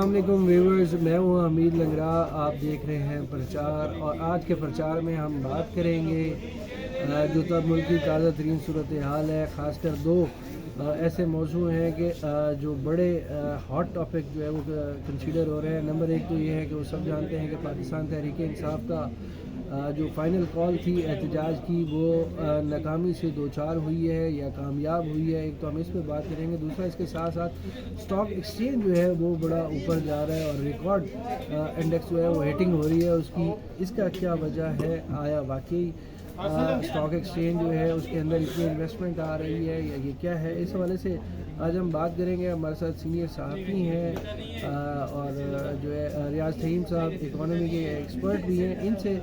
السلام علیکم ویورز، میں ہوں حمید لنگرا. آپ دیکھ رہے ہیں پرچار، اور آج کے پرچار میں ہم بات کریں گے جو تب ملک کی تازہ ترین صورتحال ہے. خاص کر دو ایسے موضوع ہیں کہ جو بڑے ہاٹ ٹاپک جو ہے وہ کنسیڈر ہو رہے ہیں. نمبر ایک تو یہ ہے کہ وہ سب جانتے ہیں کہ پاکستان تحریک انصاف کا جو فائنل کال تھی احتجاج کی، وہ ناکامی سے دوچار ہوئی ہے یا کامیاب ہوئی ہے. ایک تو ہم اس پہ بات کریں گے. دوسرا اس کے ساتھ ساتھ اسٹاک ایکسچینج جو ہے وہ بڑا اوپر جا رہا ہے اور ریکارڈ انڈیکس جو ہے وہ ہیٹنگ ہو رہی ہے. اس کا کیا وجہ ہے؟ آیا واقعی اسٹاک ایکسچینج جو ہے اس کے اندر اتنی انویسٹمنٹ آ رہی ہے یا یہ کیا ہے؟ اس حوالے سے آج ہم بات کریں گے. ہمارے ساتھ سینئر صحافی ہیں اور جو ہے ریاض فہیم صاحب اکانومی کے ایکسپرٹ بھی ہیں. ان سے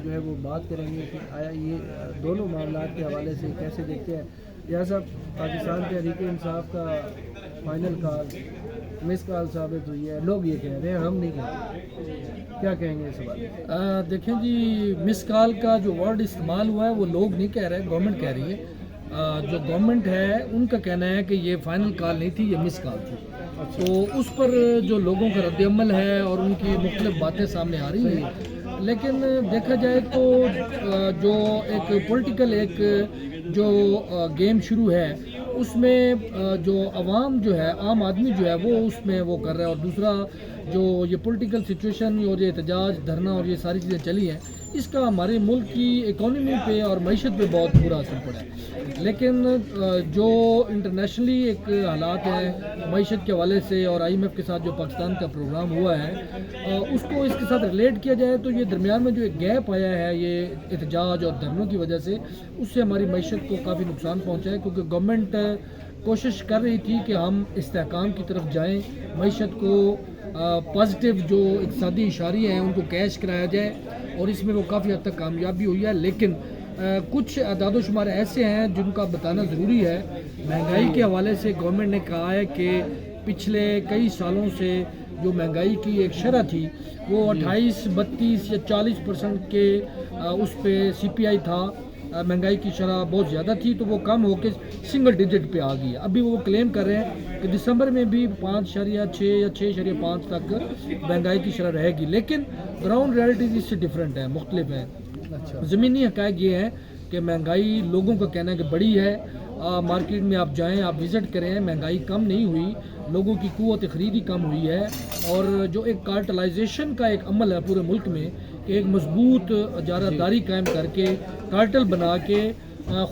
جو ہے وہ بات کریں گے کہ آیا یہ دونوں معاملات کے حوالے سے کیسے دیکھتے ہیں. ریاض صاحب، پاکستان تحریک انصاف کا فائنل کال مس کال ثابت ہوئی ہے، لوگ یہ کہہ رہے ہیں، ہم نہیں کہتے. کیا کہیں گے اس بارے؟ دیکھیں جی، مس کال کا جو ورڈ استعمال ہوا ہے وہ لوگ نہیں کہہ رہے، گورنمنٹ کہہ رہی ہے. جو گورنمنٹ ہے ان کا کہنا ہے کہ یہ فائنل کال نہیں تھی، یہ مس کال تھی. تو اس پر جو لوگوں کا رد عمل ہے اور ان کی مختلف باتیں سامنے آ رہی ہیں. لیکن دیکھا جائے تو جو ایک پولیٹیکل ایک جو گیم شروع ہے اس میں جو عوام جو ہے، عام آدمی جو ہے وہ اس میں وہ کر رہا ہے. اور دوسرا جو یہ پولیٹیکل سچویشن اور یہ احتجاج، دھرنا اور یہ ساری چیزیں چلی ہیں، اس کا ہمارے ملک کی اکانومی پہ اور معیشت پہ بہت برا اثر پڑا ہے. لیکن جو انٹرنیشنلی ایک حالات ہیں معیشت کے حوالے سے، اور آئی ایم ایف کے ساتھ جو پاکستان کا پروگرام ہوا ہے اس کو اس کے ساتھ ریلیٹ کیا جائے تو یہ درمیان میں جو ایک گیپ آیا ہے یہ احتجاج اور دھرنوں کی وجہ سے، اس سے ہماری معیشت کو کافی نقصان پہنچا ہے. کیونکہ گورنمنٹ کوشش کر رہی تھی کہ ہم استحکام کی طرف جائیں، معیشت کو پازیٹیو جو اقتصادی اشاریے ہیں ان کو کیش کرایا جائے، اور اس میں وہ کافی حد تک کامیاب بھی ہوئی ہے. لیکن کچھ اعداد و شمار ایسے ہیں جن کا بتانا ضروری ہے. مہنگائی کے حوالے سے گورنمنٹ نے کہا ہے کہ پچھلے کئی سالوں سے جو مہنگائی کی ایک شرح تھی وہ 28، 32 یا 40% کے اس پہ سی پی آئی تھا. مہنگائی کی شرح بہت زیادہ تھی تو وہ کم ہو کے سنگل ڈیجٹ پہ آ گئی ہے. ابھی وہ کلیم کر رہے ہیں کہ دسمبر میں بھی 5.6 یا 6.5 تک مہنگائی کی شرح رہے گی. لیکن گراؤنڈ ریالٹیز اس سے ڈیفرنٹ ہیں، مختلف ہیں. زمینی حقائق یہ ہیں کہ مہنگائی لوگوں کا کہنا ہے کہ بڑی ہے. مارکیٹ میں آپ جائیں، آپ وزٹ کریں، مہنگائی کم نہیں ہوئی، لوگوں کی قوت خریدی کم ہوئی ہے. اور جو ایک کارٹلائزیشن کا ایک عمل ہے پورے ملک میں کہ ایک مضبوط اجارہ داری قائم کر کے کارٹل بنا کے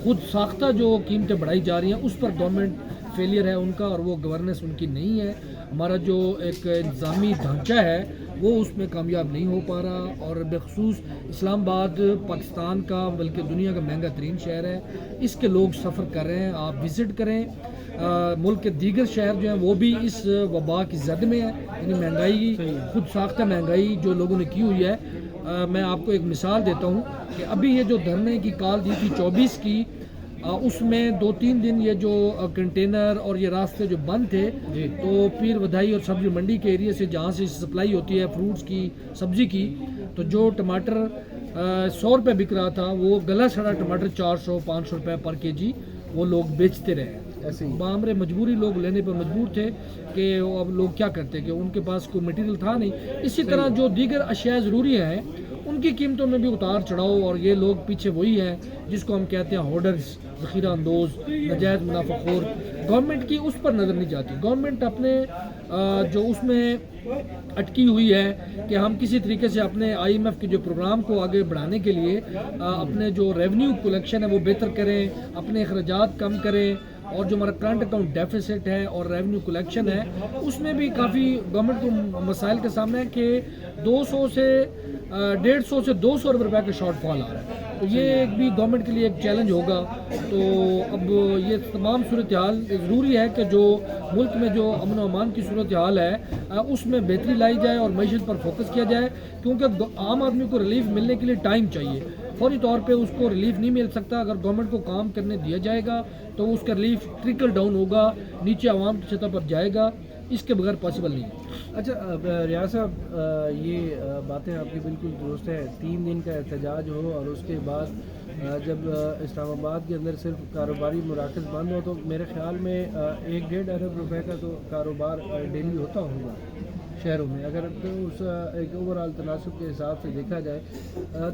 خود ساختہ جو قیمتیں بڑھائی جا رہی ہیں، اس پر گورنمنٹ فیلئر ہے ان کا، اور وہ گورننس ان کی نہیں ہے. ہمارا جو ایک انتظامی ڈھانچہ ہے وہ اس میں کامیاب نہیں ہو پا رہا. اور بالخصوص اسلام آباد پاکستان کا بلکہ دنیا کا مہنگا ترین شہر ہے. اس کے لوگ سفر کر رہے ہیں، آپ وزٹ کریں. ملک کے دیگر شہر جو ہیں وہ بھی اس وبا کی زد میں ہیں. یعنی مہنگائی، خود ساختہ مہنگائی جو لوگوں نے کی ہوئی ہے. میں آپ کو ایک مثال دیتا ہوں کہ ابھی یہ جو دھرنے کی کال دی تھی 24 کی، اس میں 2-3 دن یہ جو کنٹینر اور یہ راستے جو بند تھے تو پیر ودائی اور سبزی منڈی کے ایریے سے جہاں سے سپلائی ہوتی ہے فروٹس کی، سبزی کی، تو جو ٹماٹر 100 روپے بک رہا تھا وہ گلا سڑا ٹماٹر 400-500 روپے پر کے جی وہ لوگ بیچتے رہے. ایسے ہی بامرے مجبوری لوگ لینے پر مجبور تھے کہ اب لوگ کیا کرتے کہ ان کے پاس کوئی مٹیریل تھا نہیں. اسی طرح جو دیگر اشیاء ضروری ہیں ان کی قیمتوں میں بھی اتار چڑھاؤ، اور یہ لوگ پیچھے وہی ہیں جس کو ہم کہتے ہیں ہورڈرز، ذخیرہ اندوز، نجائز منافع خور. گورنمنٹ کی اس پر نظر نہیں جاتی. گورنمنٹ اپنے جو اس میں اٹکی ہوئی ہے کہ ہم کسی طریقے سے اپنے آئی ایم ایف کے جو پروگرام کو آگے بڑھانے کے لیے اپنے جو ریونیو کلیکشن ہے وہ بہتر کریں، اپنے اخراجات کم کریں. اور جو ہمارا کرنٹ اکاؤنٹ ڈیفیسٹ ہے اور ریونیو کلیکشن ہے اس میں بھی کافی گورنمنٹ کو مسائل کے سامنے ہے کہ 200 سے 150 سے 200 ارب روپے کا شارٹ فال آ رہا ہے. تو یہ ایک بھی گورنمنٹ کے لیے ایک چیلنج ہوگا. تو اب یہ تمام صورتحال ضروری ہے کہ جو ملک میں جو امن و امان کی صورتحال ہے اس میں بہتری لائی جائے اور معیشت پر فوکس کیا جائے. کیونکہ عام آدمی کو ریلیف ملنے کے لیے ٹائم چاہیے. فوری طور پہ اس کو ریلیف نہیں مل سکتا. اگر گورنمنٹ کو کام کرنے دیا جائے گا تو اس کا ریلیف ٹرکل ڈاؤن ہوگا، نیچے عوام کی سطح پر جائے گا. اس کے بغیر پاسبل نہیں ہے. اچھا ریاض صاحب، یہ باتیں آپ کی بالکل درست ہیں. 3 دن کا احتجاج ہو اور اس کے بعد جب اسلام آباد کے اندر صرف کاروباری مراکز بند ہو تو میرے خیال میں 1-1.5 ارب روپے کا تو کاروبار ڈیلی ہوتا ہوگا. شہروں میں اگر تو اس ایک اوور آل تناسب کے حساب سے دیکھا جائے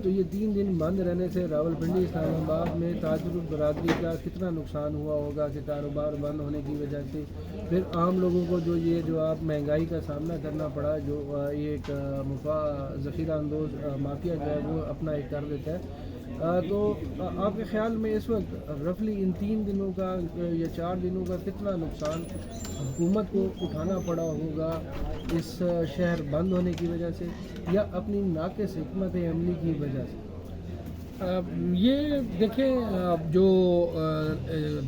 تو یہ 3 دن بند رہنے سے راولپنڈی اسلام آباد میں تاجر برادری کا کتنا نقصان ہوا ہوگا کہ کاروبار بند ہونے کی وجہ سے پھر عام لوگوں کو جو آپ مہنگائی کا سامنا کرنا پڑا جو یہ ایک ذخیرہ اندوز مافیا جو ہے وہ اپنا ایک کر دیتا ہے تو آپ کے خیال میں اس وقت رفلی ان 3 دنوں کا یا 4 دنوں کا کتنا نقصان حکومت کو اٹھانا پڑا ہوگا اس شہر بند ہونے کی وجہ سے یا اپنی ناقص حکمت عملی کی وجہ سے؟ یہ دیکھیں جو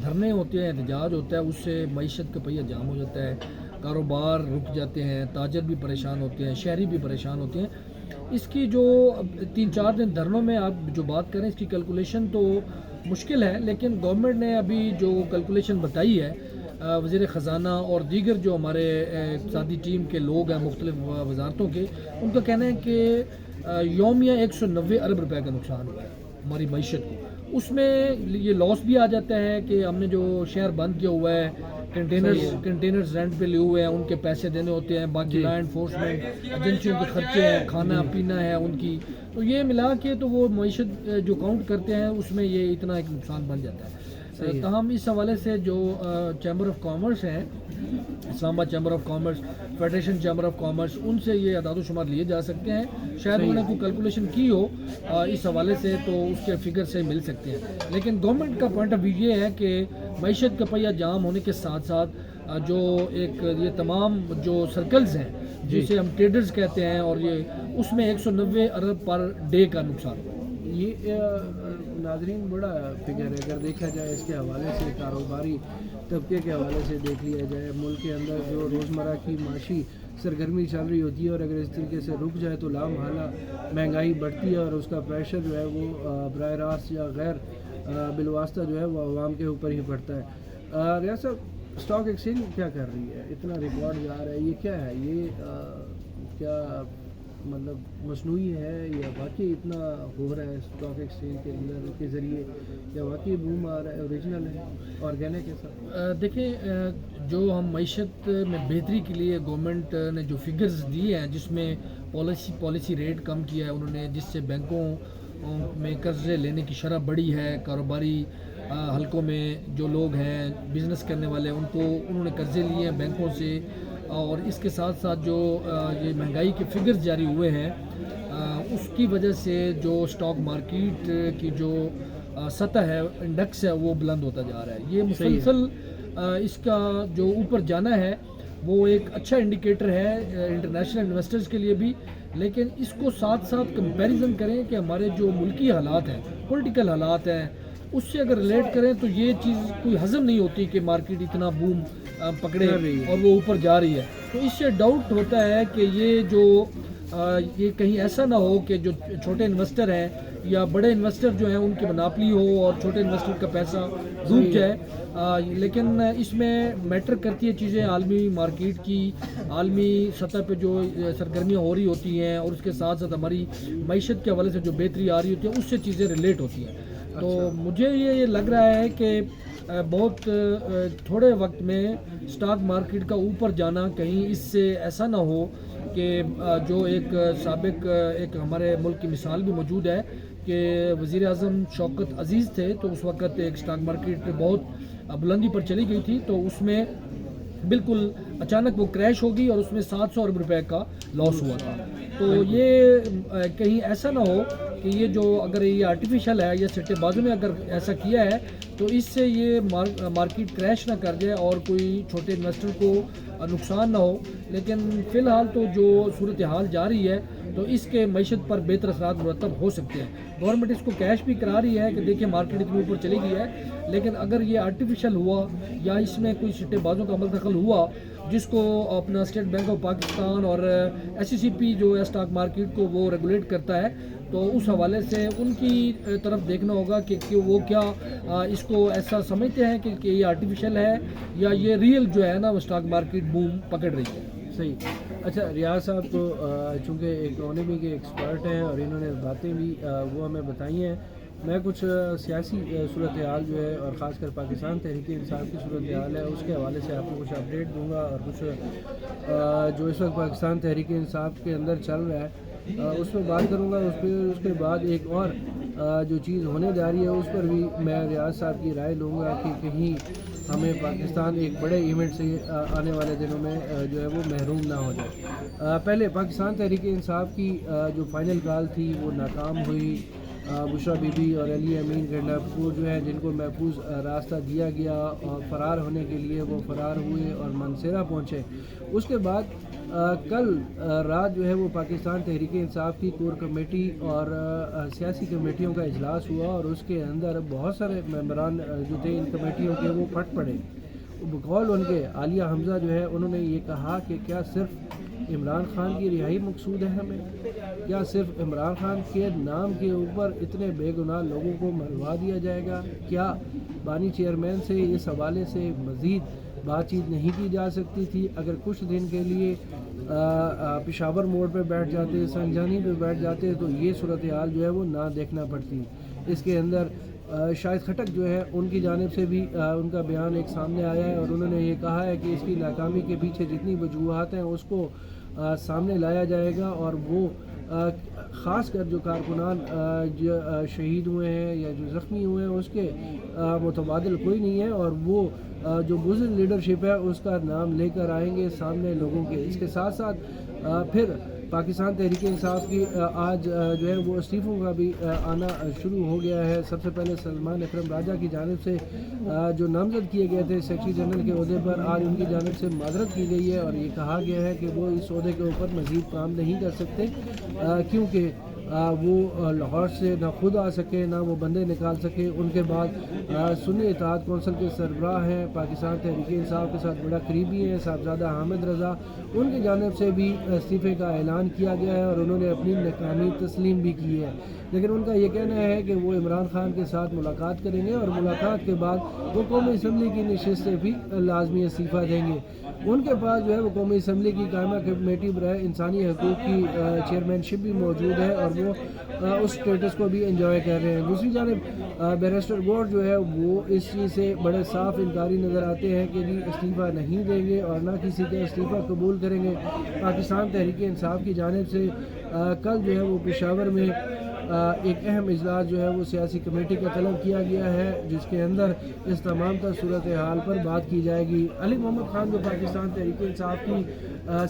دھرنے ہوتے ہیں احتجاج ہوتا ہے اس سے معیشت کا پہیہ جام ہو جاتا ہے، کاروبار رک جاتے ہیں، تاجر بھی پریشان ہوتے ہیں، شہری بھی پریشان ہوتے ہیں۔ اس کی جو 3-4 دن دھرنوں میں آپ جو بات کریں اس کی کیلکولیشن تو مشکل ہے، لیکن گورنمنٹ نے ابھی جو کیلکولیشن بتائی ہے وزیر خزانہ اور دیگر جو ہمارے اقتصادی ٹیم کے لوگ ہیں مختلف وزارتوں کے، ان کا کہنا ہے کہ یومیہ 190 ارب روپے کا نقصان ہوا ہے ہماری معیشت کو۔ اس میں یہ لاس بھی آ جاتا ہے کہ ہم نے جو شہر بند کیا ہوا ہے، کنٹینرز رینٹ پہ لیے ہوئے ہیں، ان کے پیسے دینے ہوتے ہیں، باقی لا انفورسمنٹ ایجنسیوں کے خرچے ہیں، کھانا پینا ہے ان کی، تو یہ ملا کے تو وہ معیشت جو کاؤنٹ کرتے ہیں اس میں یہ اتنا ایک نقصان بن جاتا ہے۔ تاہم اس حوالے سے جو چیمبر آف کامرس ہیں، Islamabad chamber of commerce, federation chamber of commerce, ان سے یہ اعداد و شمار لیے جا سکتے ہیں، شاید انہوں نے کوئی کیلکولیشن کی ہو اس حوالے سے تو اس کے فگر سے مل سکتے ہیں، لیکن گورنمنٹ کا پوائنٹ آف ویو یہ ہے کہ معیشت کا پہیہ جام ہونے کے ساتھ ساتھ جو ایک یہ تمام جو سرکلز ہیں جسے ہم ٹریڈرز کہتے ہیں اور یہ اس میں 190 ارب پر ڈے کا نقصان ہوا۔ یہ ناظرین بڑا فگر ہے اگر دیکھا جائے اس کے حوالے سے، کاروباری طبقے کے حوالے سے دیکھ لیا جائے، ملک کے اندر جو روزمرہ کی معاشی سرگرمی چل رہی ہوتی ہے اور اگر اس طریقے سے رک جائے تو لامحالہ مہنگائی بڑھتی ہے اور اس کا پریشر جو ہے وہ براہ راست یا غیر بالواسطہ جو ہے وہ عوام کے اوپر ہی پڑتا ہے۔ ریاست اسٹاک ایکسچینج کیا کر رہی ہے؟ اتنا ریکارڈ جا رہا ہے، یہ کیا ہے؟ یہ کیا مطلب مصنوعی ہے یا واقعی اتنا ہو رہا ہے اسٹاک ایکسچینج کے اندر کے ذریعے، یا واقعی بوم آ رہا ہے، اوریجنل ہے، آرگینک ہے سب؟ دیکھیں جو ہم معیشت میں بہتری کے لیے گورنمنٹ نے جو فگرز دیے ہیں جس میں پالیسی ریٹ کم کیا ہے انہوں نے، جس سے بینکوں میں قرضے لینے کی شرح بڑھی ہے، کاروباری حلقوں میں جو لوگ ہیں بزنس کرنے والے ان کو انہوں نے قرضے لیے ہیں بینکوں سے، اور اس کے ساتھ ساتھ جو یہ مہنگائی کے فگرز جاری ہوئے ہیں اس کی وجہ سے جو اسٹاک مارکیٹ کی جو سطح ہے، انڈیکس ہے، وہ بلند ہوتا جا رہا ہے۔ یہ مسلسل اس کا جو اوپر جانا ہے وہ ایک اچھا انڈیکیٹر ہے انٹرنیشنل انویسٹرز کے لیے بھی، لیکن اس کو ساتھ ساتھ کمپیریزن کریں کہ ہمارے جو ملکی حالات ہیں، پولیٹیکل حالات ہیں، اس سے اگر ریلیٹ کریں تو یہ چیز کوئی ہضم نہیں ہوتی کہ مارکیٹ اتنا بوم پکڑے اور وہ اوپر جا رہی ہے، تو اس سے ڈاؤٹ ہوتا ہے کہ یہ کہیں ایسا نہ ہو کہ جو چھوٹے انویسٹر ہیں یا بڑے انویسٹر جو ہیں ان کی مناپلی ہو اور چھوٹے انویسٹر کا پیسہ ڈوب جائے، لیکن اس میں میٹر کرتی ہے چیزیں عالمی مارکیٹ کی، عالمی سطح پہ جو سرگرمیاں ہو رہی ہوتی ہیں اور اس کے ساتھ ساتھ ہماری معیشت کے حوالے سے جو بہتری آ رہی ہوتی ہے اس سے چیزیں ریلیٹ ہوتی ہیں۔ تو مجھے یہ لگ رہا ہے کہ بہت تھوڑے وقت میں اسٹاک مارکیٹ کا اوپر جانا کہیں اس سے ایسا نہ ہو کہ جو ایک سابق ایک ہمارے ملک کی مثال بھی موجود ہے کہ وزیر اعظم شوکت عزیز تھے تو اس وقت ایک اسٹاک مارکیٹ بہت بلندی پر چلی گئی تھی تو اس میں بالکل اچانک وہ کریش ہوگی اور اس میں 700 ارب روپے کا لاس ہوا تھا۔ تو یہ کہیں ایسا نہ ہو کہ یہ جو اگر یہ آرٹیفیشل ہے یا سٹے بازو میں اگر ایسا کیا ہے تو اس سے یہ مارکیٹ کریش نہ کر جائے اور کوئی چھوٹے انویسٹر کو نقصان نہ ہو، لیکن فی الحال تو جو صورتحال جاری ہے تو اس کے معیشت پر بہتر اثرات مرتب ہو سکتے ہیں۔ گورنمنٹ اس کو کیش بھی کرا رہی ہے کہ دیکھیں مارکیٹ اتنی اوپر چلی گئی ہے، لیکن اگر یہ آرٹیفیشل ہوا یا اس میں کوئی سٹے بازوں کا عمل دخل ہوا جس کو اپنا اسٹیٹ بینک آف پاکستان اور SECP جو ہے اسٹاک مارکیٹ کو وہ ریگولیٹ کرتا ہے، تو اس حوالے سے ان کی طرف دیکھنا ہوگا کہ وہ کیا اس کو ایسا سمجھتے ہیں کہ یہ آرٹیفیشل ہے یا یہ ریئل جو ہے نا وہ اسٹاک مارکیٹ بوم پکڑ رہی ہے۔ صحیح۔ اچھا ریاض صاحب تو چونکہ اکنامی کے ایکسپرٹ ہیں اور انہوں نے باتیں بھی وہ ہمیں بتائی ہیں میں کچھ سیاسی صورتحال جو ہے اور خاص کر پاکستان تحریک انصاف کی صورتحال ہے اس کے حوالے سے آپ کو کچھ اپڈیٹ دوں گا، اور کچھ جو اس وقت پاکستان تحریک انصاف کے اندر چل رہا ہے اس پہ بات کروں گا۔ اس کے بعد ایک اور جو چیز ہونے جا رہی ہے اس پر بھی میں ریاض صاحب کی رائے لوں گا کہ کہیں ہمیں پاکستان ایک بڑے ایونٹ سے آنے والے دنوں میں جو ہے وہ محروم نہ ہو جائے۔ پہلے پاکستان تحریک انصاف کی جو فائنل کال تھی وہ ناکام ہوئی۔ بشرا بی بی اور علی امین گنڈاپور جو ہے جن کو محفوظ راستہ دیا گیا اور فرار ہونے کے لیے وہ فرار ہوئے اور منصیرہ پہنچے۔ اس کے بعد کل رات جو ہے وہ پاکستان تحریک انصاف کی کور کمیٹی اور سیاسی کمیٹیوں کا اجلاس ہوا، اور اس کے اندر بہت سارے ممبران جو تھے ان کمیٹیوں کے وہ پھٹ پڑے۔ بقول ان کے عالیہ حمزہ جو ہے انہوں نے یہ کہا کہ کیا صرف عمران خان کی رہائی مقصود ہے ہمیں؟ کیا صرف عمران خان کے نام کے اوپر اتنے بے گناہ لوگوں کو مروا دیا جائے گا؟ کیا بانی چیئرمین سے اس حوالے سے مزید بات چیت نہیں کی جا سکتی تھی؟ اگر کچھ دن کے لیے پشاور موڑ پہ بیٹھ جاتے، سنجانی پہ بیٹھ جاتے تو یہ صورتحال جو ہے وہ نہ دیکھنا پڑتی۔ اس کے اندر شاہد خٹک جو ہے ان کی جانب سے بھی ان کا بیان ایک سامنے آیا ہے، اور انہوں نے یہ کہا ہے کہ اس کی ناکامی کے پیچھے جتنی وجوہات ہیں اس کو سامنے لایا جائے گا، اور وہ خاص کر جو کارکنان جو شہید ہوئے ہیں یا جو زخمی ہوئے ہیں اس کے متبادل کوئی نہیں ہے، اور وہ جو بزرگ لیڈرشپ ہے اس کا نام لے کر آئیں گے سامنے لوگوں کے۔ اس کے ساتھ ساتھ پھر پاکستان تحریک انصاف کی آج جو ہے وہ استعفوں کا بھی آنا شروع ہو گیا ہے۔ سب سے پہلے سلمان اکرم راجہ کی جانب سے جو نامزد کیے گئے تھے سیکرٹری جنرل کے عہدے پر، آج ان کی جانب سے معذرت کی گئی ہے، اور یہ کہا گیا ہے کہ وہ اس عہدے کے اوپر مزید کام نہیں کر سکتے کیونکہ وہ لاہور سے نہ خود آ سکے نہ وہ بندے نکال سکے۔ ان کے بعد سنی اتحاد کونسل کے سربراہ ہیں، پاکستان تحریک انصاف کے ساتھ بڑا قریبی ہیں صاحبزادہ حامد رضا، ان کی جانب سے بھی استعفے کا اعلان کیا گیا ہے، اور انہوں نے اپنی ناکامی تسلیم بھی کی ہے، لیکن ان کا یہ کہنا ہے کہ وہ عمران خان کے ساتھ ملاقات کریں گے، اور ملاقات کے بعد وہ قومی اسمبلی کی نشست سے بھی لازمی استعفیٰ دیں گے۔ ان کے پاس جو ہے وہ قومی اسمبلی کی قائمہ کمیٹی برائے انسانی حقوق کی چیئرمین شپ بھی موجود ہے، اور وہ اس اسٹیٹس کو بھی انجوائے کر رہے ہیں۔ دوسری جانب بیرسٹر گوڈ جو ہے وہ اس چیز سے بڑے صاف انکاری نظر آتے ہیں کہ جی استعفیٰ نہیں دیں گے اور نہ کسی کا استعفیٰ قبول کریں گے۔ پاکستان تحریک انصاف کی جانب سے کل جو ہے وہ پشاور میں ایک اہم اجلاس جو ہے وہ سیاسی کمیٹی کا طلب کیا گیا ہے، جس کے اندر اس تمام تر صورتحال پر بات کی جائے گی۔ علی محمد خان جو پاکستان تحریک انصاف کی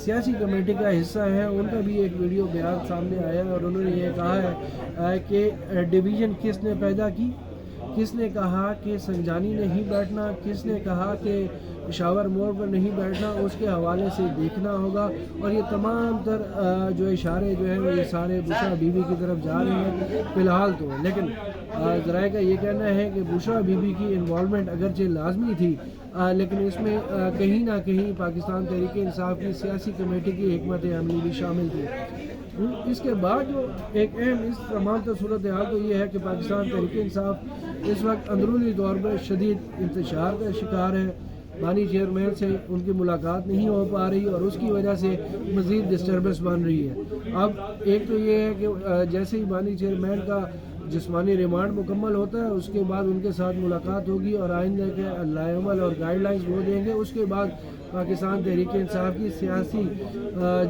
سیاسی کمیٹی کا حصہ ہے، ان کا بھی ایک ویڈیو بیان سامنے آیا ہے، اور انہوں نے یہ کہا ہے کہ ڈویژن کس نے پیدا کی، کس نے کہا کہ سنجانی نہیں بیٹھنا، کس نے کہا کہ پشاور موڑ پر نہیں بیٹھنا، اس کے حوالے سے دیکھنا ہوگا، اور یہ تمام تر جو اشارے جو ہیں وہ یہ سارے بشرا بی بی کی طرف جا رہے ہیں فی الحال تو، لیکن ذرائع کا یہ کہنا ہے کہ بشرا بی بی کی انوالومنٹ اگرچہ لازمی تھی لیکن اس میں کہیں نہ کہیں پاکستان تحریک انصاف کی سیاسی کمیٹی کی حکمت عملی بھی شامل تھی۔ اس کے بعد جو ایک اہم اس تمام تر صورتحال تو یہ ہے کہ پاکستان تحریک انصاف اس وقت اندرونی طور پر شدید انتشار کا شکار ہے۔ بانی چیئرمین سے ان کی ملاقات نہیں ہو پا رہی، اور اس کی وجہ سے مزید ڈسٹربنس بن رہی ہے۔ اب ایک تو یہ ہے کہ جیسے ہی بانی چیئرمین کا جسمانی ریمانڈ مکمل ہوتا ہے اس کے بعد ان کے ساتھ ملاقات ہوگی اور آئندہ کے لائحہ عمل اور گائیڈ لائنز وہ دیں گے۔ اس کے بعد پاکستان تحریک انصاف کی سیاسی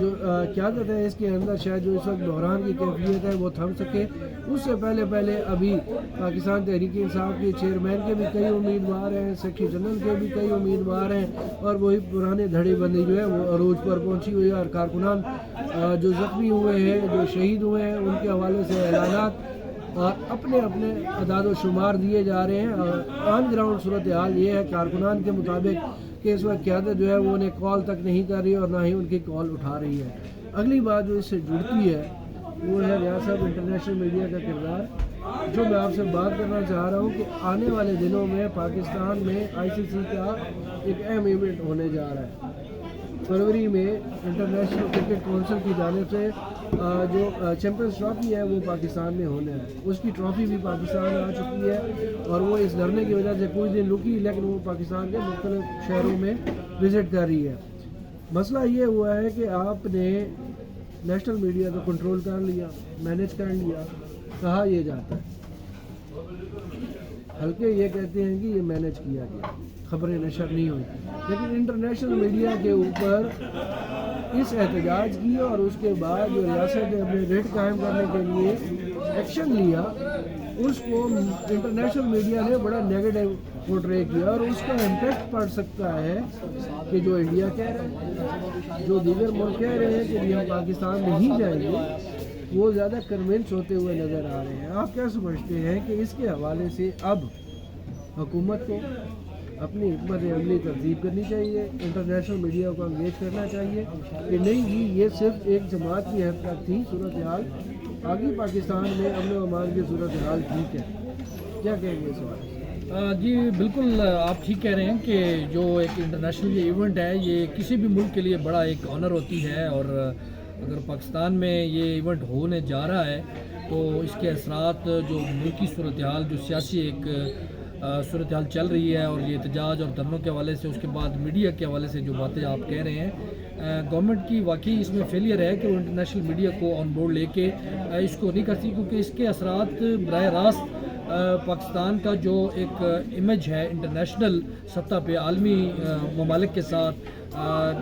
جو قیادت ہے اس کے اندر شاید جو اس وقت بحران کی کیفیت ہے وہ تھم سکے۔ اس سے پہلے ابھی پاکستان تحریک انصاف کے چیئرمین کے بھی کئی امیدوار ہیں، سیکرٹری جنرل کے بھی کئی امیدوار ہیں، اور وہی پرانے دھڑے بندی جو ہے وہ عروج پر پہنچی ہوئی ہے، اور کارکنان جو زخمی ہوئے ہیں، جو شہید ہوئے ہیں، ان کے حوالے سے اعلانات اور اپنے اعداد و شمار دیے جا رہے ہیں۔ آن گراؤنڈ صورتحال یہ ہے کارکنان کے مطابق کہ اس وقت قیادت جو ہے وہ انہیں کال تک نہیں کر رہی اور نہ ہی ان کی کال اٹھا رہی ہے۔ اگلی بات جو اس سے جڑتی ہے وہ ہے ریاض صاحب انٹرنیشنل میڈیا کا کردار، جو میں آپ سے بات کرنا چاہ رہا ہوں کہ آنے والے دنوں میں پاکستان میں ICC کا ایک اہم ایونٹ ہونے جا رہا ہے۔ فروری میں انٹرنیشنل کرکٹ کونسل کی جانب سے جو چیمپئنز ٹرافی ہے وہ پاکستان میں ہونا ہے، اس کی ٹرافی بھی پاکستان آ چکی ہے، اور وہ اس دھرنے کی وجہ سے کچھ دن رکی، لیکن وہ پاکستان کے مختلف شہروں میں وزٹ کر رہی ہے۔ مسئلہ یہ ہوا ہے کہ آپ نے نیشنل میڈیا کو کنٹرول کر لیا، مینیج کر لیا، کہا یہ جاتا ہے، ہلکے یہ کہتے ہیں کہ یہ مینج کیا گیا، خبریں نشر نہیں ہوئی، لیکن انٹرنیشنل میڈیا کے اوپر اس احتجاج کی اور اس کے بعد جو ریاست نے اپنے ریٹ قائم کرنے کے لیے ایکشن لیا، اس کو انٹرنیشنل میڈیا نے بڑا نیگیٹو پورٹرے کیا، اور اس کا امپیکٹ پڑ سکتا ہے کہ جو انڈیا کہہ رہے ہیں، جو دیگر ملک کہہ رہے ہیں کہ ہم پاکستان نہیں جائیں گے، وہ زیادہ کنونس ہوتے ہوئے نظر آ رہے ہیں۔ آپ کیا سمجھتے ہیں کہ اس کے حوالے سے اب حکومت کو اپنی حکمت عملی ترتیب کرنی چاہیے، انٹرنیشنل میڈیا کو انگیج کرنا چاہیے کہ نہیں جی یہ صرف ایک جماعت کی حد تک تھی صورتحال، آگے پاکستان میں امن و امان کی صورتحال ٹھیک ہے؟ کیا کہیں گے اس حوالے سے؟ جی بالکل آپ ٹھیک کہہ رہے ہیں کہ جو ایک انٹرنیشنل یہ ایونٹ ہے یہ کسی بھی ملک کے لیے بڑا ایک آنر ہوتی ہے، اور اگر پاکستان میں یہ ایونٹ ہونے جا رہا ہے تو اس کے اثرات جو ملکی صورتحال، جو سیاسی ایک صورتحال چل رہی ہے، اور یہ احتجاج اور دھرنوں کے حوالے سے، اس کے بعد میڈیا کے حوالے سے جو باتیں آپ کہہ رہے ہیں، گورنمنٹ کی واقعی اس میں فیلئر ہے کہ وہ انٹرنیشنل میڈیا کو آن بورڈ لے کے اس کو نہیں کرتی، کیونکہ اس کے اثرات براہ راست پاکستان کا جو ایک امیج ہے انٹرنیشنل سطح پہ عالمی ممالک کے ساتھ،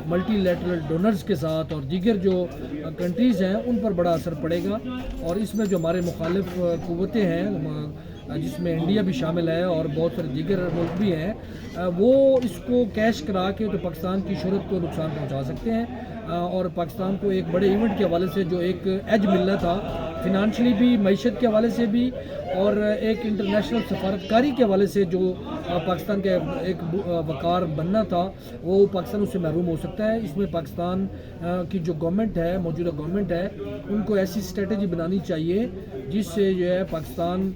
ملٹی لیٹرل ڈونرز کے ساتھ اور دیگر جو کنٹریز ہیں ان پر بڑا اثر پڑے گا، اور اس میں جو ہمارے مخالف قوتیں ہیں جس میں انڈیا بھی شامل ہے اور بہت سارے دیگر ملک بھی ہیں، وہ اس کو کیش کرا کے تو پاکستان کی شہرت کو نقصان پہنچا سکتے ہیں، اور پاکستان کو ایک بڑے ایونٹ کے حوالے سے جو ایک ایج ملنا تھا فنانشلی بھی، معیشت کے حوالے سے بھی، اور ایک انٹرنیشنل سفارتکاری کے حوالے سے جو پاکستان کا ایک وقار بننا تھا، وہ پاکستان اس سے محروم ہو سکتا ہے۔ اس میں پاکستان کی جو گورنمنٹ ہے، موجودہ گورنمنٹ ہے، ان کو ایسی اسٹریٹجی بنانی چاہیے جس سے جو ہے پاکستان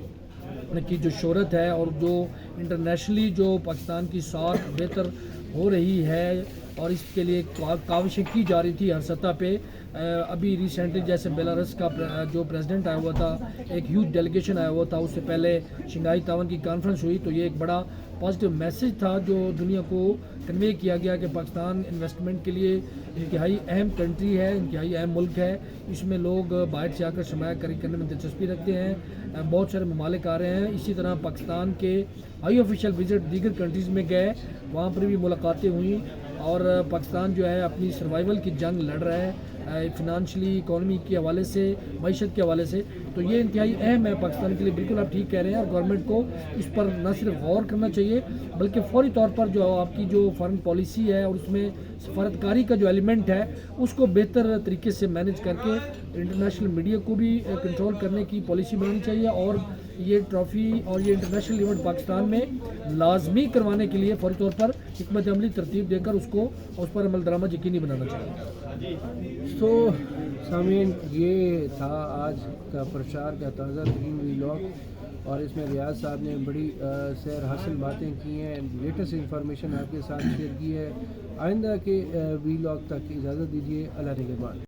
کی جو شہرت ہے اور جو انٹرنیشنلی جو پاکستان کی ساکھ بہتر ہو رہی ہے، اور اس کے لیے کاوشیں کی جا رہی تھی ہر سطح پہ۔ ابھی ریسنٹلی جیسے بیلاروس کا جو پریزیڈنٹ آیا ہوا تھا، ایک ہیوج ڈیلیگیشن آیا ہوا تھا، اس سے پہلے شنگھائی تعاون کی کانفرنس ہوئی، تو یہ ایک بڑا پازیٹیو میسج تھا جو دنیا کو کنوے کیا گیا کہ پاکستان انویسٹمنٹ کے لیے انتہائی اہم کنٹری ہے، انتہائی اہم ملک ہے، اس میں لوگ باہر سے آ کر سرمایہ کاری کرنے میں دلچسپی رکھتے ہیں، بہت سارے ممالک آ رہے ہیں۔ اسی طرح پاکستان کے ہائی آفیشیل وزٹ دیگر کنٹریز میں گئے، وہاں پر بھی ملاقاتیں ہوئیں، اور پاکستان جو ہے اپنی سروائیول کی جنگ لڑ رہا ہے فنانشلی، اکانومی کے حوالے سے، معیشت کے حوالے سے، تو یہ انتہائی اہم ہے پاکستان کے لیے۔ بالکل آپ ٹھیک کہہ رہے ہیں، اور گورنمنٹ کو اس پر نہ صرف غور کرنا چاہیے بلکہ فوری طور پر جو آپ کی جو فارن پالیسی ہے اور اس میں سفارتکاری کا جو ایلیمنٹ ہے اس کو بہتر طریقے سے مینج کر کے انٹرنیشنل میڈیا کو بھی کنٹرول کرنے کی پالیسی بنانی چاہیے، اور یہ ٹرافی اور یہ انٹرنیشنل ایونٹ پاکستان میں لازمی کروانے کے لیے فوری طور پر حکمت عملی ترتیب دے کر اس پر عمل درآمد یقینی بنانا چاہیے۔ تو سامعین، یہ تھا آج کا پرچار کا تازہ ترین ویلاگ، اور اس میں ریاض صاحب نے بڑی سیر حاصل باتیں کی ہیں، لیٹسٹ انفارمیشن آپ کے ساتھ شیئر کی ہے۔ آئندہ کے ویلاگ تک اجازت دیجیے، اللہ نگہبان۔